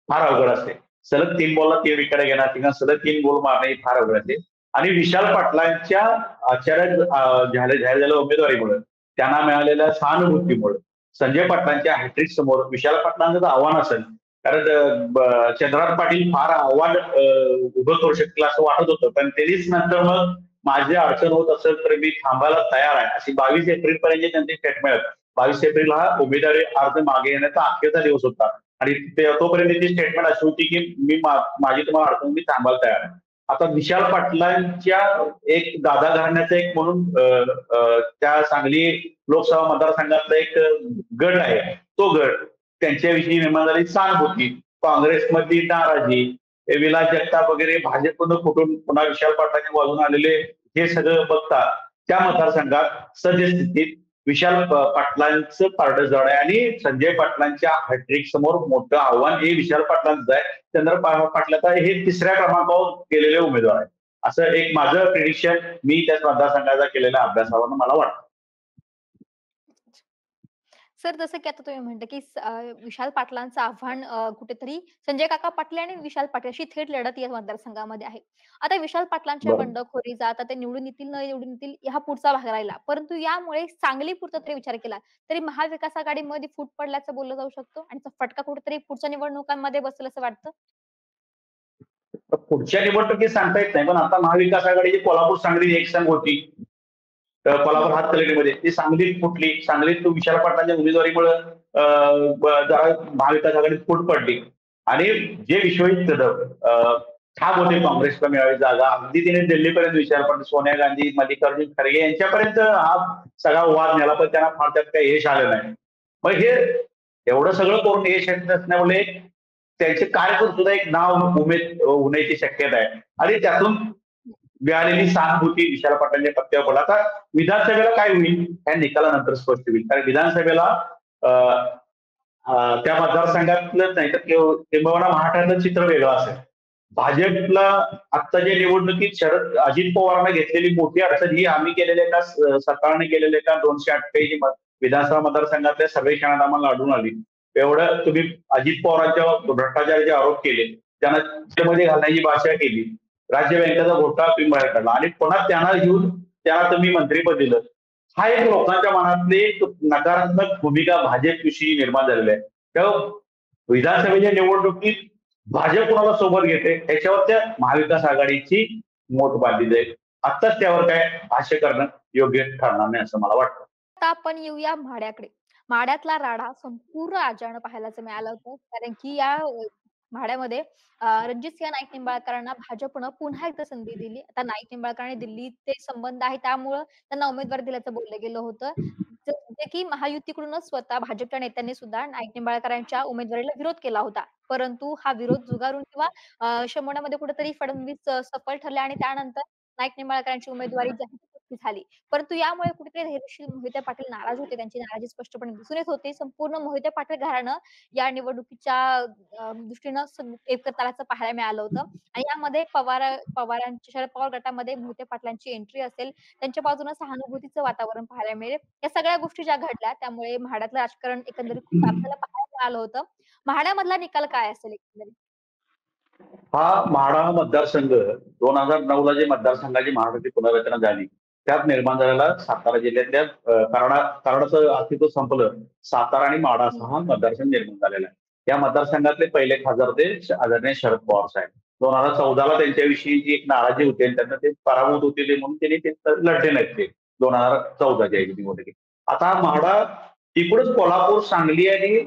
फार अवघड असते. सलग 3 बॉलला 3 विकेट घेणार किंवा सलग 3 गोल मारणे ही फार अवघड असते. आणि विशाल पाटलांच्या जाहीर झालेल्या उमेदवारीमुळे त्यांना मिळालेल्या सहानुभूतीमुळे संजय पाटलांच्या हॅट्रिक समोर विशाल पाटलांचं तर आव्हान असेल. कारण चंद्रहार पाटील फार आव्हान उभं करू शकतील असं वाटत होतं, पण त्यांनीच नंतर मग माझी अडचण होत असेल तर मी थांबायला तयार आहे अशी 22 एप्रिल पर्यंत त्यांची स्टेटमेंट. 22 एप्रिल हा उमेदवारी अर्ज मागे येण्याचा अखेरचा दिवस होता आणि तोपर्यंत ती स्टेटमेंट अशी होती की मी माझी तुम्हाला अडचण, मी थांबायला तयार आहे. आता विशाल पाटलांच्या एक दादा घराण्याचा एक म्हणून त्या सांगली लोकसभा मतदारसंघातला एक गट आहे, तो गट त्यांच्याविषयी निर्माण झालेली सहानुभूती, काँग्रेसमधली नाराजी, विलास जगताप वगैरे भाजपकडून फुटून पुन्हा विशाल पाटलांच्या बाजूने आलेले, हे सगळं बघता त्या मतदारसंघात सद्यस्थितीत विशाल पाटलांचं पारडं जड आहे आणि संजय पाटलांच्या हॅट्रिक समोर मोठं आव्हान हे विशाल पाटलांचं आहे. चंद्र पाटलाचा हे 3ऱ्या क्रमांकावर गेलेले उमेदवार आहे, असं एक माझं प्रिडिक्शन मी त्याच मतदारसंघाचा केलेल्या अभ्यासावरून मला वाटतं. सर जसं की आता तुम्ही म्हणता की विशाल पाटलांचं आव्हान कुठेतरी संजय काका पाटील आणि विशाल पाटील अशी थेट लढत या मतदारसंघामध्ये आहे. आता विशाल पाटलांच्या बरोबर. बंडखोरीचा आता ते निवडून येतील न निवडून येतील हा पुढचा भाग राहिला. परंतु यामुळे सांगली पुरता तरी विचार केला तरी महाविकास आघाडीमध्ये फूट पडल्याचं बोललं जाऊ शकतो आणि तो फटका कुठेतरी पुढच्या निवडणुकांमध्ये बसेल असं वाटतं. पुढच्या निवडणुकीत सांगता येत नाही, पण आता महाविकास आघाडीची कोल्हापूर सांगली एक संघ होती. कोल्हापूर बरोबर. हातकणंगलेमध्ये ती सांगलीत फुटली. सांगलीत विशाल पाटलांच्या उमेदवारीमुळे जरा महाविकास आघाडीत फूट पडली आणि जे विश्वजित कदम ठाम होते काँग्रेसला मिळावी जागा, अगदी तिने दिल्लीपर्यंत विचार पाटील, सोनिया गांधी, मल्लिकार्जुन खरगे यांच्यापर्यंत हा सगळा वाद नेला, पण त्यांना फार त्यात काही यश आलं नाही. मग हे एवढं सगळं करून यश येत नसल्यामुळे त्यांचे कार्यकर्ते सुद्धा एक नाव उमेद होण्याची शक्यता आहे आणि त्यातून मिळालेली सहानुभूती विशाल पाटलांच्या पत्त्यावर पडला. आता विधानसभेला काय होईल या निकालानंतर स्पष्ट होईल, कारण विधानसभेला त्या मतदारसंघातलं नाही तर किंबहुना महाराष्ट्रातलं चित्र वेगळं असेल. भाजपला आत्ताच्या निवडणुकीत अजित पवारांना घेतलेली मोठी अडचण ही आम्ही केलेल्या सरकारने केलेल्या एका 288 विधानसभा मतदारसंघातल्या सर्वेक्षणात आम्हाला आढळून आली. एवढं तुम्ही अजित पवारांच्या भ्रष्टाचाराचे आरोप केले, त्यांना जेलमध्ये घालण्याची भाषा केली, राज्य बँकेचा घोटाळा तुम्ही बाहेर काढला आणि पुन्हा त्यांना घेऊन त्यांना तुम्ही मंत्रीपद दिलं. हा एक लोकांच्या मनातली एक नकारात्मक भूमिका भाजपविषयी निर्माण झालेली आहे. तेव्हा विधानसभेच्या निवडणुकीत भाजप कोणाला सोबत घेते याच्यावर त्या महाविकास आघाडीची मोठ बांधली जाईल. आत्ताच त्यावर काय भाष्य करणं योग्य ठरणार नाही असं मला वाटतं. आता आपण येऊया म्हाड्याकडे. म्हाड्यातला राडा संपूर्ण राज्यानं पाहायलाच मिळालं होतं. कारण की या म्हाड्यामध्ये रणजितसिंह नाईक निंबाळकरांना भाजपनं पुन्हा एकदा संधी दिली. आता नाईक निंबाळकरांनी दिल्लीचे संबंध आहे त्यामुळं त्यांना उमेदवारी दिल्याचं बोललं गेलं होतं. जे की महायुतीकडूनच स्वतः भाजपच्या नेत्यांनी सुद्धा नाईक निंबाळकरांच्या उमेदवारीला विरोध केला होता. परंतु हा विरोध झुगारून किंवा शमवण्यामध्ये कुठेतरी फडणवीस सफल ठरले आणि त्यानंतर नाईक निंबाळकरांची उमेदवारी जाहीर झाली. परंतु यामुळे कुठेतरी धैर्यशील मोहिते पाटील नाराज होते. त्यांची नाराजी स्पष्टपणे दिसून येत होती. संपूर्ण मोहिते पाटील घराणं या निवडणुकीच्या दृष्टीनं एकताराचं पाहायला मिळालं होतं. आणि यामध्ये शरद पवार गटामध्ये मोहिते पाटलांची एंट्री असेल, त्यांच्या बाजूने सहानुभूतीचं वातावरण पाहायला मिळेल. या सगळ्या गोष्टी ज्या घडल्या त्यामुळे म्हाड्यातलं राजकारण एकंदरीत खूप आपल्याला पाहायला मिळालं होतं. म्हाड्यामधला निकाल काय असेल एकंदरीत? हा म्हाडा मतदारसंघ 2009ला जे मतदारसंघाची महाराष्ट्राची पुनर्रचना झाली त्यात निर्माण झालेला सातारा जिल्ह्यातल्या कराडाचं अस्तित्व संपलं. सातारा आणि माढा असा हा मतदारसंघ निर्माण झालेला आहे. या मतदारसंघातले पहिले खासदार होते आदरणीय शरद पवार साहेब. 2014ला त्यांच्याविषयी जी एक नाराजी होती आणि त्यांना ते पराभूत होते म्हणून त्यांनी ते लढले नाहीत ते 2014च्या निवडणुकीत. आता हा म्हाडा तिकडूनच कोल्हापूर, सांगली आणि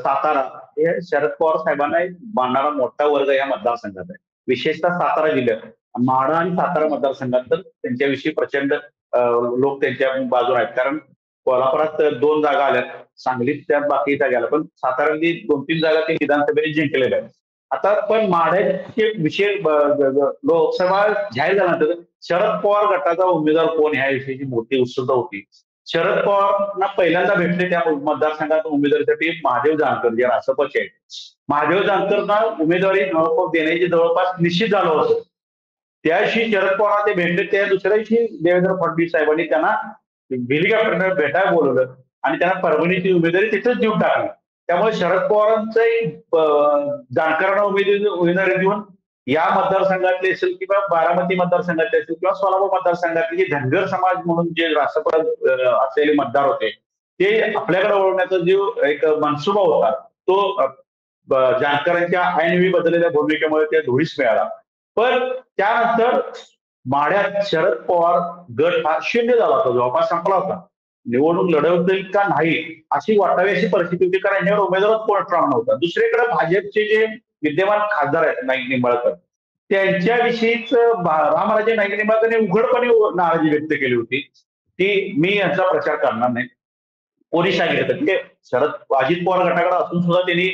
सातारा हे शरद पवार साहेबांना एक मानणारा मोठा वर्ग या मतदारसंघात आहे. विशेषतः सातारा जिल्ह्यात म्हाडा आणि सातारा मतदारसंघात तर त्यांच्याविषयी प्रचंड लोक त्यांच्या बाजूने आहेत. कारण कोल्हापुरात 2 जागा आल्यात, सांगलीत त्यात बाकी जागा आल्या, पण साताऱ्यातली 2-3 जागा ते विधानसभेने जिंकलेल्या आहेत. आता पण माढ्याचे विषय लोकसभा जाहीर झाल्यानंतर शरद पवार गटाचा उमेदवार कोण ह्या विषयीची मोठी उत्सुकता होती. शरद पवारांना पहिल्यांदा भेटले त्या मतदारसंघात उमेदवारीसाठी महादेव जानकर जे रासपचे आहेत. महादेव जानकरना उमेदवारी देण्याची जवळपास निश्चित झालं होतं. त्याशी शरद पवार ते भेटले. त्या दुसऱ्या दिवशी देवेंद्र फडणवीस साहेबांनी त्यांना हेलिकॉप्टरने भेटायला बोलवलं आणि त्यांना परभणीची उमेदवारी तिथेच देऊन टाकली. त्यामुळे शरद पवारांचं जानकरांना उमेदवारी देऊन या मतदारसंघातले असेल किंवा बारामती मतदारसंघातले असेल किंवा सोलापूर मतदारसंघातले जे धनगर समाज म्हणून जे राष्ट्रपद असलेले मतदार होते ते आपल्याकडे वळवण्याचा जो एक मनसुबा होता तो जानकरांच्या ऐनवेळी बदललेल्या भूमिकेमुळे त्या धुळीस मिळाला. पण त्यानंतर माढ्यात शरद पवार गट हा शून्य झाला होता, जवळपास संपला होता. निवडणूक लढवतील का नाही अशी वाटावी अशी परिस्थिती होती, कारण याच्यावर उमेदवार कोण राहणार नव्हता. दुसरीकडे भाजपचे जे विद्यमान खासदार आहेत नाईक निंबाळकर त्यांच्याविषयीच रामराजे नाईक निंबाळकरने उघडपणे नाराजी व्यक्त केली होती की मी यांचा प्रचार करणार नाही. कोणी सांगितलं म्हणजे अजित पवार गटाकडे असून सुद्धा त्यांनी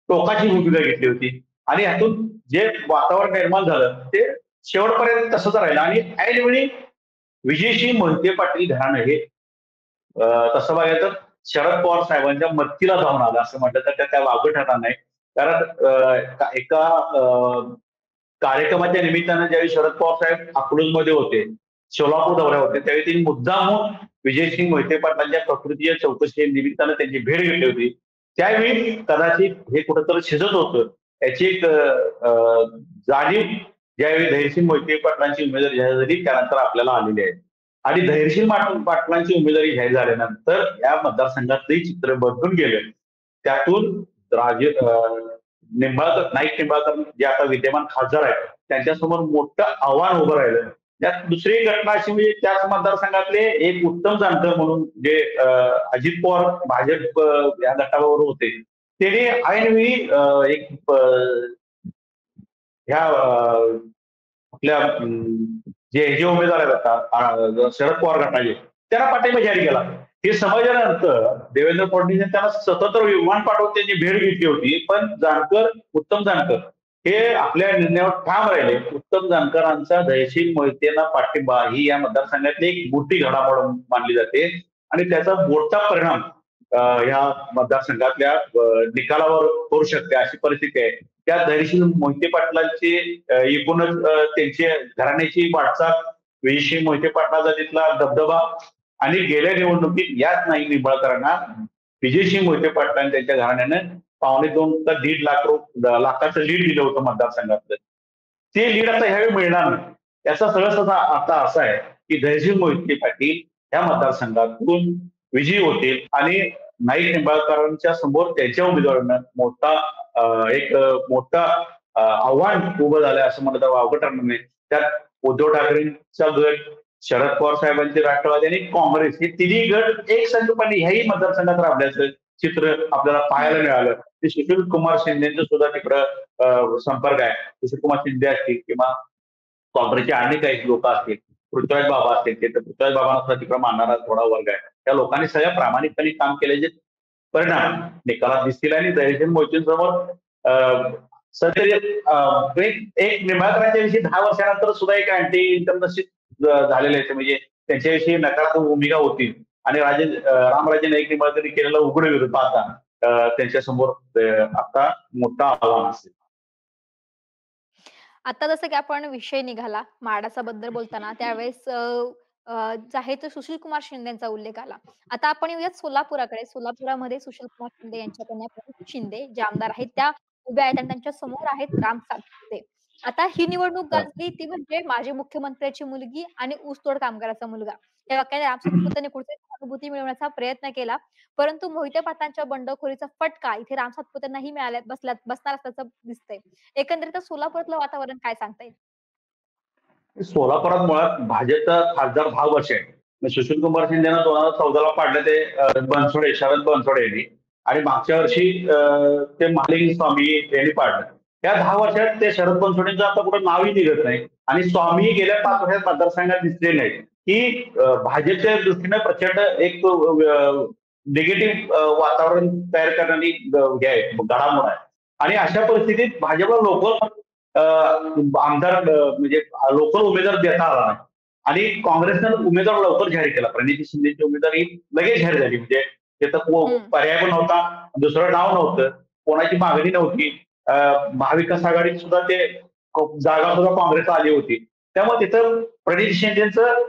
टोकाची भूमिका घेतली होती आणि ह्यातून जे वातावरण निर्माण झालं ते शेवटपर्यंत तसंच राहिलं आणि ऐनवेळी विजयसिंह मोहिते पाटील घराणं हे तसं बघायचं शरद पवार साहेबांच्या मदतीला जाऊन आलं असं म्हटलं तर त्या वागं ठरणार नाही. कारण एका कार्यक्रमाच्या निमित्तानं ज्यावेळी शरद पवार साहेब अकलूजमध्ये होते, सोलापूर दौऱ्यावर होते, त्यावेळी त्यांनी मुद्दामून विजयसिंह मोहिते पाटलांच्या प्रकृतीच्या चौकशी निमित्तानं त्यांची भेट घेतली होती. त्यावेळी कदाचित हे कुठंतरी शिजत होतं याची एक जाणीव ज्यावेळी धैर्यशील मोहिते पाटलांची उमेदवारी जाहीर झाली त्यानंतर आपल्याला आलेली आहे. आणि धैर्यशील पाटलांची उमेदवारी जाहीर झाल्यानंतर या मतदारसंघातही चित्र बदलून गेलं. त्यातून नाईक निंबाळकर जे आता विद्यमान खासदार आहेत त्यांच्यासमोर मोठं आव्हान उभं राहिलं. त्यात दुसरी घटना अशी म्हणजे त्याच मतदारसंघातले एक उत्तम जानकर म्हणून जे अजित पवार भाजप या गटावर होते त्याने ऐनवेळी एक ह्या आपल्या जे उमेदवार आहेत आता शरद पवार गटाचे त्यांना पाठिंबा जाहीर केला. हे समजल्यानंतर देवेंद्र फडणवीस त्यांना स्वतंत्र विमान पाठवून त्यांची भेट घेतली होती. पण उत्तम जानकर हे आपल्या निर्णयावर ठाम राहिले. उत्तम जानकरांचा धैर्यशील मोहितेंना पाठिंबा ही या मतदारसंघातली एक मोठी घडामोड मानली जाते आणि त्याचा मोठा परिणाम ह्या मतदारसंघातल्या निकालावर करू शकते अशी परिस्थिती आहे. त्या धैर्यशील मोहिते पाटलांची एकूणच त्यांची घराण्याची वाटचाल, विजयसिंह मोहिते पाटलाचा तिथला दबदबा आणि गेल्या निवडणुकीत याच नाही निंबाळकरांना विजयसिंह मोहिते पाटलांनी त्यांच्या घराण्यानं 2.25 का 1.5 लाखाचं लीड दिलं होतं मतदारसंघातलं. ते लीड आता ह्यावेळी मिळणार नाही. याचा सरळ अर्थ असा आहे की धैर्यशील मोहिते पाटील ह्या मतदारसंघातून विजयी होतील आणि नाईक निंबाळकरांच्या समोर त्यांच्या उमेदवारांना मोठा आव्हान उभं झालंय असं म्हणत वावगं ठरणार नाही. त्यात उद्धव ठाकरेंचा गट, शरद पवार साहेबांचे राष्ट्रवादी आणि काँग्रेस हे तिन्ही गट एकसंघपणे ह्याही मतदारसंघात राबल्याचं चित्र आपल्याला पाहायला मिळालं. ते सुशील कुमार शिंदेचं सुद्धा तिकडं संपर्क आहे. सुशील कुमार शिंदे असतील किंवा काँग्रेसचे अनेक काही लोक असतील, पृथ्वीराज बाबा असतील, ते तर पृथ्वीराज बाबांना सुद्धा तिकडे मानणारा थोडा वर्ग आहे. त्या लोकांनी सगळ्या प्रामाणिकपणे काम केल्याचे परिणाम निकालात दिसतील आणि धैर्यशील मोहितेंसमोर सध्या एक निंबाळकरांच्या विषयी 10 वर्षानंतर सुद्धा एक अँटी इंटरनशिप झालेले आहे. म्हणजे त्यांच्याविषयी नकारात्मक भूमिका होती आणि रामराजे नाईक निंबाळकरांनी केलेला उघड विरोध पाहता त्यांच्यासमोर आता मोठा आव्हान असेल. आता जसं की आपण विषय निघाला माडाचा बद्दल बोलताना त्यावेळेस जे आहे तो सुशील कुमार शिंदेचा उल्लेख आला. आता आपण येऊयात सोलापुराकडे. सोलापुरामध्ये सुशील कुमार शिंदे यांच्या कन्या प्रणिती शिंदे ज्या आमदार आहेत त्या उभ्या आहेत आणि त्यांच्या समोर आहेत राम सातपुते. आता ही निवडणूक गाजली ती म्हणजे माजी मुख्यमंत्र्याची मुलगी आणि ऊसतोड कामगाराचा मुलगा. या वाक्याने राम सातपुतेने कुठेतरी सहानुभूती मिळवण्याचा प्रयत्न केला. परंतु मोहिते पाटलांच्या बंडखोरीचा फटका इथे राम सातपुतेंनाही बसणार असल्याचं दिसतंय. एकंदरीतच सोलापुरातलं वातावरण काय सांगता येईल? सोलापुरात मुळात भाजपचा खासदार 10 वर्ष आहे. सुशील कुमार शिंदेना 2014ला पाडले ते बनसोडे, शरद बनसोडे यांनी आणि मागच्या वर्षी ते महालिंग स्वामी यांनी पाडलं. या 10 वर्षात ते शरद बनसोडेंचं आता कुठं नावही निघत नाही आणि स्वामी गेल्या 5 वर्षात मतदारसंघात दिसले नाहीत. ही भाजपच्या दृष्टीने प्रचंड एक निगेटिव्ह वातावरण तयार करणारी हे आहे, घडामोड आहे आणि अशा परिस्थितीत भाजपला लोकल आमदार म्हणजे लोकल उमेदवार देता आला नाही आणि काँग्रेसनं उमेदवार लवकर जाहीर केला. प्रणिती शिंदेची उमेदवारी लगेच जाहीर झाली. म्हणजे त्याचा पर्याय पण नव्हता, दुसरं नाव नव्हतं, कोणाची मागणी नव्हती. महाविकास आघाडीत सुद्धा ते जागा सुद्धा काँग्रेस आली होती. त्यामुळे तिथं प्रणिती शिंदेचं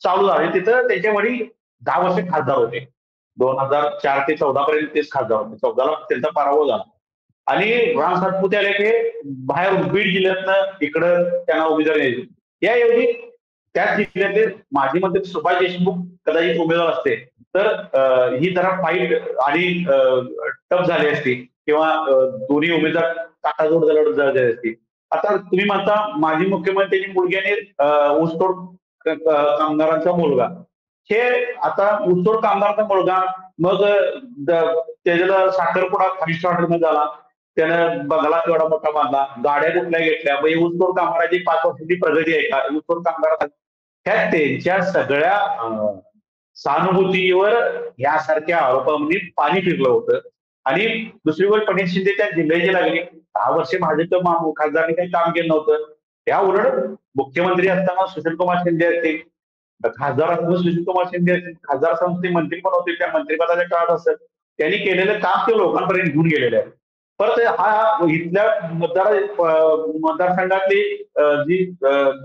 चालू झाले. तिथं त्यांचे वडील 10 वर्ष खासदार होते. 2004 ते 14 पर्यंत तेच खासदार होते. 14ला त्यांचा पराभव झाला आणि राम सातपुते आले की बाहेर बीड जिल्ह्यातनं इकडं त्यांना उमेदवारी द्यायची. याऐवजी त्याच जिल्ह्यातले माजी मंत्री सुभाष देशमुख कदाचित उमेदवार असते तर ही जरा फाईट आणि टफ झाली असती किंवा दोन्ही उमेदवार काटाजोड झाली असती. आता तुम्ही म्हणता माजी मुख्यमंत्र्यांची मुलगी आणि ऊसतोड कामगारांचा मुलगा, हे आता ऊसतोड कामगारांचा मुलगा मग त्याच्याला साखरपुडा 5 स्टार हॉटेलमध्ये झाला, त्यानं बंगला केवढा मोठा बांधला, गाड्या कुठल्या घेतल्या, मग ऊसतोड कामगाराची 5 वर्षाची प्रगती आहे का? ऊसतोड कामगार ह्या त्यांच्या सगळ्या सहानुभूतीवर यासारख्या आरोपांनी पाणी फिरलं होतं आणि दुसरी गोष्ट प्रणिती शिंदे त्या जिल्ह्याची लागली. 10 वर्षे भाजपच्या खासदारांनी काही काम केलं नव्हतं. त्या उलट मुख्यमंत्री असताना सुशील कुमार शिंदे असतील, खासदार असताना सुशील कुमार शिंदे असतील, खासदार असताना ते मंत्री पण होते, त्या मंत्रिपदाच्या काळात असेल, त्यांनी केलेलं काम ते लोकांपर्यंत घेऊन गेलेलं आहे. परत हा इथल्या मतदारसंघातली जी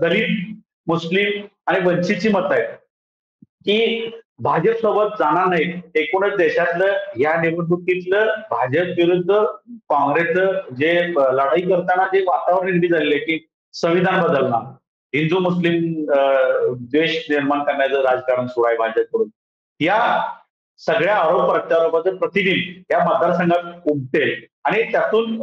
दलित, मुस्लिम आणि वंचितची मतं आहेत की भाजप सोबत जाणार नाहीत. एकूणच देशातलं या निवडणुकीतलं भाजप विरुद्ध काँग्रेसचं जे लढाई करताना जे वातावरण निर्मित झालेलं आहे की संविधान बदलणार, हिंदू मुस्लिम द्वेष निर्माण करण्याचं राजकारण सुरू आहे भाजपकडून, या सगळ्या आरोप प्रत्यारोपाचं प्रतिबिंब या मतदारसंघात उमटेल आणि त्यातून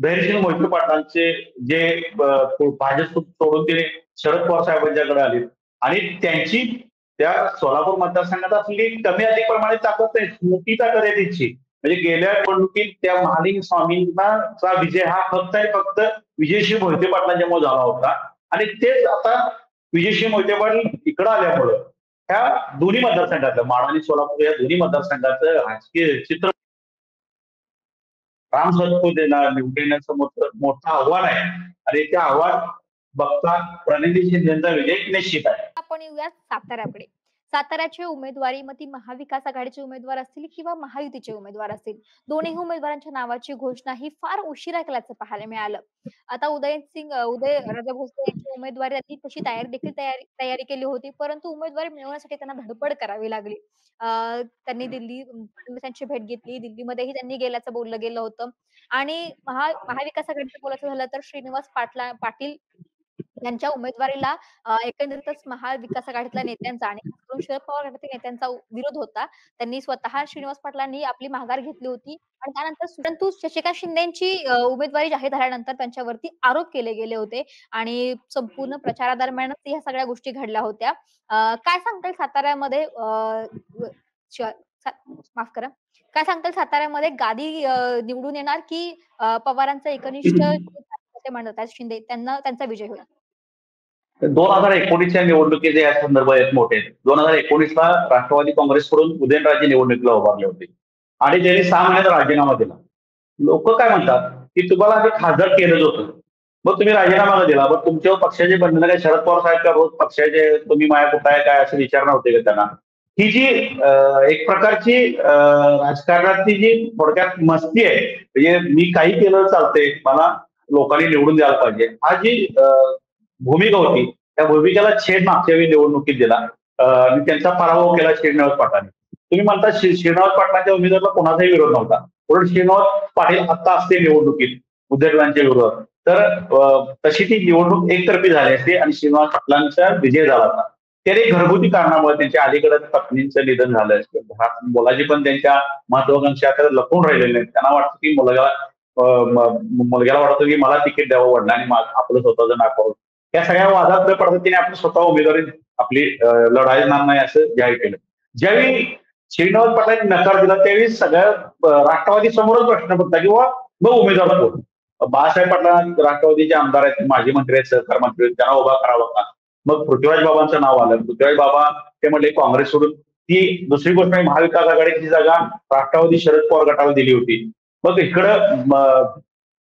धैर्यशील मोहिते पाटलांचे जे भाजप सोडून ते शरद पवार साहेबांच्याकडे आले आणि त्यांची त्या सोलापूर मतदारसंघात असलेली कमी अधिक प्रमाणे ताकद नाही, मोठी ताकद आहे त्यांची. म्हणजे गेल्या निवडणुकीत त्या महालिंग स्वामींचा विजय हा फक्त विजयसिंह मोहिते पाटलांच्यामुळे झाला होता आणि तेच आता विजयसिंह मोहिते पाटील इकडं आल्यामुळं ह्या दोन्ही मतदारसंघातलं माढा आणि सोलापूर या दोन्ही मतदारसंघाचं राजकीय चित्र राम सातपुतेंना निवडण्याचं मोठं आव्हान आहे आणि त्या आव्हान बघता प्रणिती शिंदेचा विजय निश्चित आहे. आपण येऊयात साताऱ्याकडे. साताऱ्याची उमेदवारी मग ती महाविकास आघाडीचे उमेदवार असतील किंवा महायुतीचे उमेदवार असतील, दोन्ही उमेदवारांच्या नावाची घोषणा ही फार उशिरा केल्याचं पाहायला मिळालं. आता उदयनराजे भोसले यांची उमेदवारी त्यांनी तशी तयारी तयारी केली होती, परंतु उमेदवारी मिळवण्यासाठी त्यांना धडपड करावी लागली. अ, त्यांनी फडणवीसांची भेट घेतली. दिल्लीमध्येही त्यांनी गेल्याचं बोललं गेलं होतं आणि महाविकास आघाडीचं बोलायचं झालं तर श्रीनिवास पाटील यांच्या उमेदवारीला एकंदरीतच महाविकास आघाडीतल्या नेत्यांचा आणि खास करून शरद पवार गटातील नेत्यांचा विरोध होता. त्यांनी स्वतः श्रीनिवास पाटलांनी आपली माघार घेतली होती आणि त्यानंतर परंतु शशिकांत शिंदेची उमेदवारी जाहीर झाल्यानंतर त्यांच्यावरती आरोप केले गेले होते आणि संपूर्ण प्रचारादरम्यानच ह्या सगळ्या गोष्टी घडल्या होत्या. काय सांगता येईल साताऱ्यामध्ये व श सा माफ करा. काय सांगता येईल साताऱ्यामध्ये गादी निवडून येणार की पवारांचं एकनिष्ठ ते म्हणत आहेत शिंदे त्यांचा विजय होईल? 2019च्या निवडणुकीचे या संदर्भ एक मोठे आहेत. 2019ला राष्ट्रवादी काँग्रेसकडून उदयनराजे निवडणुकीला उभारले होते आणि त्यांनी 6 महिन्यात राजीनामा दिला. लोक काय म्हणतात की तुम्हाला ते खासदार केलंच होतं, मग तुम्ही राजीनामा का दिला? मग तुमच्यावर पक्षाचे बंधन काय? शरद पवार साहेब का रोज पक्षाचे तुम्ही माया कुठं आहे काय असं विचारणं होते का त्यांना? ही जी एक प्रकारची राजकारणातली जी थोडक्यात मस्ती आहे, म्हणजे मी काही केलं चालतंय, मला लोकांनी निवडून द्यायला पाहिजे, हा जी भूमिका होती, त्या भूमिकेला छेद मागच्या वेळी निवडणुकीत दिला आणि त्यांचा पराभव केला श्रीनिवास पाटलांनी. तुम्ही म्हणता श्रीनिवास पाटलांच्या उमेदवाराला कोणाचाही विरोध नव्हता, उलट श्रीनिवास पाटील आता असते निवडणुकीत उदयनराजेंच्या विरोधात, तर तशी ती निवडणूक एकतर्फी झाली असते आणि श्रीनिवास पाटलांचा विजय झाला होता. त्याने घरगुती कारणामुळे त्यांच्या अलीकडे पत्नींचं निधन झालं असतं, घरात मुलाची पण त्यांच्या महत्वाकांक्षा लपून राहिलेले नाही. त्यांना वाटतं की मुलग्याला वाटतं की मला तिकीट द्यावं वडिलांनी आपलं स्वतःचं नाकावर. या सगळ्या वादात न पडता तिने आपली स्वतः उमेदवारी आपली लढायणार नाही असं जाहीर केलं. ज्यावेळी श्रीनिवास पाटलांनी नकार दिला त्यावेळी सगळ्या राष्ट्रवादी समोरच प्रश्न पडला किंवा मग उमेदवार कोण? बाळासाहेब पाटला राष्ट्रवादीचे आमदार आहेत, माजी मंत्री आहेत, सहकार मंत्री आहेत, त्यांना उभा करावा का? मग पृथ्वीराज बाबांचं नाव आलं. पृथ्वीराज बाबा ते म्हणले काँग्रेस सोडून. ती दुसरी गोष्ट म्हणजे महाविकास आघाडीची जागा राष्ट्रवादी शरद पवार गटाला दिली होती. मग इकडं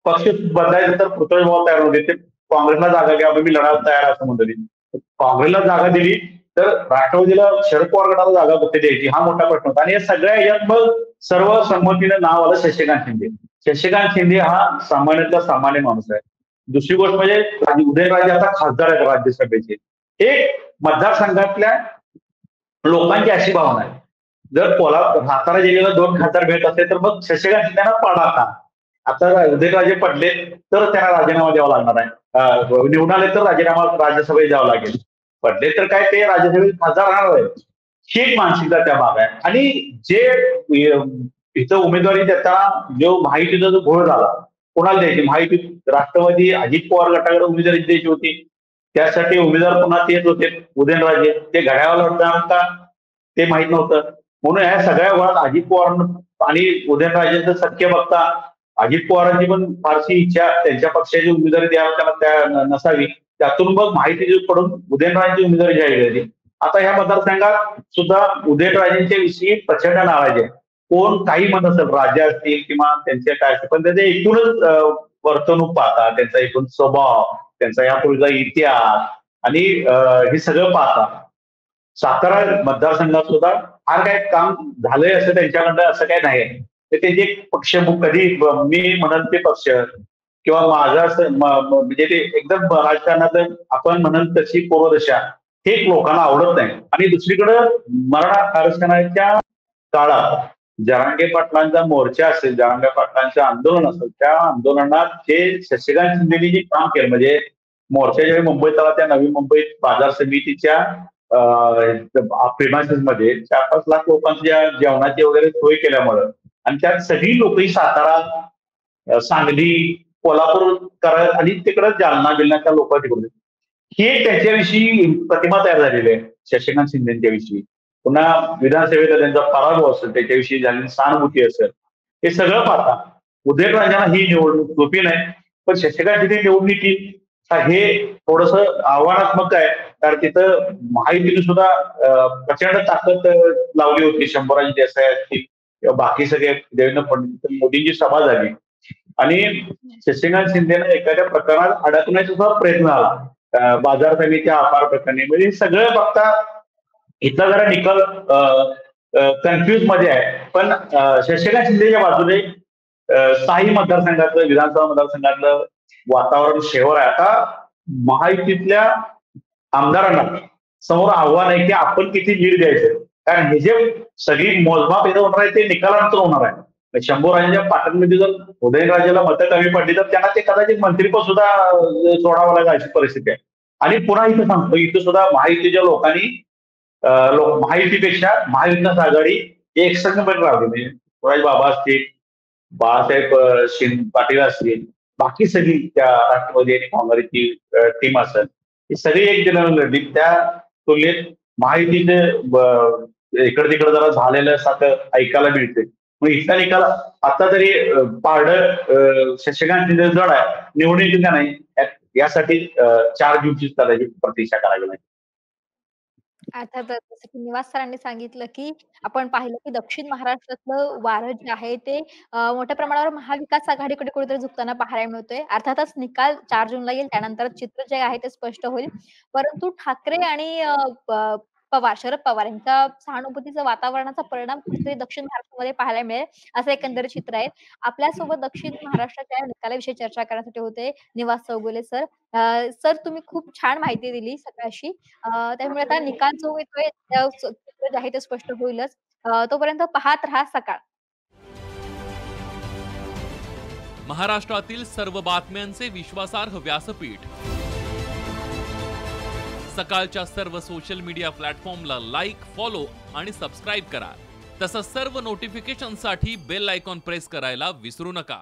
पक्ष बदलायचं तर पृथ्वीराज बाबा तयार होते, ते काँग्रेसला जागा घ्या मी लढायला तयार असं म्हणतो. काँग्रेसला जागा दिली तर राष्ट्रवादीला शरद पवार गटाला जागा कुठे द्यायची हा मोठा प्रश्न होता. आणि या सगळ्या यात मग सर्व संमतीनं नाव आलं शशिकांत शिंदे. शशिकांत शिंदे हा सामान्यातला सामान्य माणूस आहे. दुसरी गोष्ट म्हणजे उदयनराजे आता खासदार आहेत राज्यसभेचे. एक मतदारसंघातल्या लोकांची अशी भावना आहे, जर सातारा जिल्ह्याला 2 खासदार भेट असेल तर मग शशिकांत शिंदेना पडा का? आता उदयनराजे पडले तर त्यांना राजीनामा द्यावा लागणार आहे, निवडून आले तर राजीनामा राज्यसभेत द्यावा लागेल, पडले तर काय ते राज्यसभेत खासदार राहणार आहे. ही एक मानसिकता त्या भाग आहे. आणि जे इथं उमेदवारी देताना जो महायुतीचा जो घोळ झाला, कोणाला द्यायची? महायुतीत राष्ट्रवादी अजित पवार गटाकडे उमेदवारी द्यायची होती, त्यासाठी उमेदवार पुन्हा तेच होते उदयनराजे. ते घड्याळाला होता का ते माहित नव्हतं. म्हणून ह्या सगळ्या वेळात अजित पवार आणि उदयनराजेंचं सख्य बघता अजित पवारांची पण फारशी इच्छा त्यांच्या पक्षाची उमेदवारी द्यायला त्यांना नसावी, त्यातून मग माहितीकडून उदयनराजेंची उमेदवारी जाहीर झाली. आता ह्या मतदारसंघात सुद्धा उदयनराजेंच्या विषयी प्रचंड नाराजी आहे. कोण काही म्हणत असेल, राज्य असतील किंवा त्यांचे काय असतील, पण त्याचे एकूणच वर्तणूक पाहता, त्यांचा एकूण स्वभाव, त्यांचा यापूर्वीचा इतिहास आणि हे सगळं पाहता सातारा मतदारसंघात सुद्धा फार काय काम झालंय असं त्यांच्याकडनं असं काय नाही. तर ते पक्ष कधी मी म्हणन ते पक्ष किंवा माझा म्हणजे ते एकदम राजकारणात आपण म्हणन तशी पूर्वदशा हे लोकांना आवडत नाही. आणि दुसरीकडं मराठा आरक्षणाच्या काळात जरांगे पाटलांचा मोर्चा असेल, जरांगे पाटलांचं आंदोलन असेल, त्या आंदोलनात जे शशिकांत शिंदेनी जे काम केलं, म्हणजे मोर्चाच्या वेळी मुंबईत आला, त्या नवी मुंबईत बाजार समितीच्या प्रेमासिस मध्ये 4-5 लाख लोकांच्या जेवणाची वगैरे सोय केल्यामुळं आणि त्यात सगळी लोक ही सातारा, सांगली, कोल्हापूर करत आणि तिकडं जालना बिलनाच्या लोक तिकडून ही एक त्याच्याविषयी प्रतिमा तयार झालेली आहे शशिकांत शिंदेच्या विषयी. पुन्हा विधानसभेचा त्यांचा पराभव असेल, त्याच्याविषयी झालेली सहानुभूती असेल, हे सगळं पाहता उदयनराजेंना ही निवडणूक सोपी नाही. पण शशिकांत शिंदे निवडून येतील हे थोडस आव्हानात्मक आहे, कारण तिथं महायुतीने सुद्धा प्रचंड ताकद लावली होती. शंभूराज देसाई असतील किंवा बाकी सगळे देवेंद्र फडणवीस मोदींची सभा झाली आणि शशिकांत शिंदेने एखाद्या प्रकरणात अडकण्याचा सुद्धा प्रयत्न झाला बाजार समितीच्या आकार प्रकरणी. म्हणजे सगळं बघता इथला जरा निकाल कन्फ्युज मध्ये आहे. पण शशिकांत शिंदेच्या बाजूने स्थायी मतदारसंघातलं, विधानसभा मतदारसंघातलं वातावरण शेवर आहे. आता महायुतीतल्या आमदारांना समोर आव्हान आहे की आपण किती लीड द्यायचं. कारण हे जे सगळी मोजमाप इथं होणार आहे ते निकालानंतर होणार आहे. शंभूराजांच्या पाटणमध्ये जर उदयनराजेला मतं कमी पडली तर त्यांना ते कदाचित मंत्रीपद सुद्धा सोडावं लागेल अशी परिस्थिती आहे. आणि पुन्हा इथं सांगतो, इथं सुद्धा महायुतीच्या लोकांनी महायुतीपेक्षा महाविकास आघाडी हे एकसंघपणे राहते. म्हणजे शिवराज बाबा असतील, बाळासाहेब पाटील असतील, बाकी सगळी त्या राष्ट्रवादी आणि काँग्रेसची टीम असेल, ही सगळी एक दिनानं लढली. त्या तुलनेत महायुतीचे इकडे तिकडे जरा झालेलं सारखं ऐकायला मिळते. मग इथला निकाल आता तरी पारड शशिकांत शिंदे जड आहे, निवडून येतील का नाही यासाठी 4 जूनची त्याची प्रतीक्षा करावी लागेल. अर्थातच जसं की निवास सरांनी सांगितलं, की आपण पाहिलं की दक्षिण महाराष्ट्रातलं वारं जे आहे ते मोठ्या प्रमाणावर महाविकास आघाडीकडे कुठेतरी झुकताना पाहायला मिळतोय. अर्थातच निकाल 4 जूनला येईल. त्यानंतर चित्र जे आहे ते स्पष्ट होईल. परंतु ठाकरे आणि शरद पवार यांच्या सहानुभूतीचं वातावरणाचा परिणाम कुठेतरी दक्षिण महाराष्ट्रामध्ये पाहायला मिळेल, असं एकंदरीत चित्र आहे. आपल्यासोबत दक्षिण महाराष्ट्राच्या निकालाविषयी चर्चा करण्यासाठी होते निवास चौगुले सर. सर तुम्ही खूप छान माहिती दिली सकाळशी. त्यामुळे आता निकाल जो येतोय चित्र जे आहे ते स्पष्ट होईलच. तोपर्यंत पाहत रहा सकाळ. महाराष्ट्रातील सर्व बातम्यांचे विश्वासार्ह व्यासपीठ सकाळच्या सर्व सोशल मीडिया प्लॅटफॉर्मला लाईक, फॉलो आणि सबस्क्राईब करा. तसंच सर्व नोटिफिकेशनसाठी बेल आयकॉन प्रेस करायला विसरू नका.